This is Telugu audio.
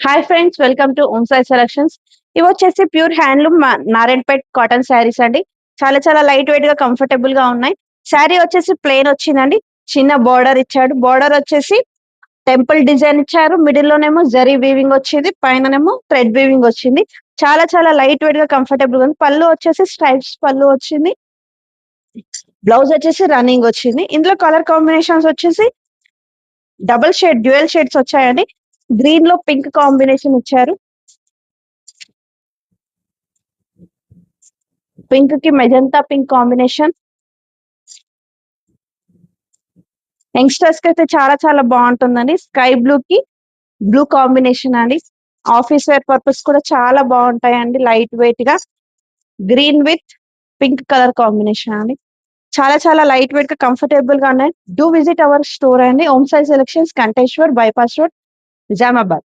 Hi friends, welcome to Om Sai selections. ఇవి వచ్చేసి pure handloom Narayanpet cotton saris అండి. చాలా చాలా లైట్ వెయిట్ గా కంఫర్టబుల్ గా ఉన్నాయి. శారీ వచ్చేసి ప్లెయిన్ వచ్చిందండి. చిన్న బార్డర్ ఇచ్చాడు. బార్డర్ వచ్చేసి టెంపుల్ డిజైన్ ఇచ్చారు. మిడిల్ లోనేమో జరీ వీవింగ్ వచ్చింది, పైననేమో థ్రెడ్ వీవింగ్ వచ్చింది. చాలా చాలా లైట్ వెయిట్ గా కంఫర్టబుల్ గా ఉంది. పళ్ళు వచ్చేసి స్ట్రైప్స్ పళ్ళు వచ్చింది. బ్లౌజ్ వచ్చేసి రన్నింగ్ వచ్చింది. ఇందులో కలర్ కాంబినేషన్స్ వచ్చేసి డబుల్ షేడ్ డ్యూయల్ షేడ్స్ వచ్చాయండి. గ్రీన్ లో పింక్ కాంబినేషన్ ఇచ్చారు. పింక్ కి మెజంతా పింక్ కాంబినేషన్. యంగ్స్టర్స్ కి అయితే చాలా చాలా బాగుంటుందండి. స్కై బ్లూ కి బ్లూ కాంబినేషన్ అండి. ఆఫీస్ వేర్ పర్పస్ కూడా చాలా బాగుంటాయండి. లైట్ వెయిట్ గా green with pink colour combination అండి. చాలా చాలా లైట్ వెయిట్ గా కంఫర్టబుల్ గా ఉన్నాయి. డూ విజిట్ అవర్ స్టోర్ అండి. Om Sai selections, Kanteshwar, bypass road, Nizamabad.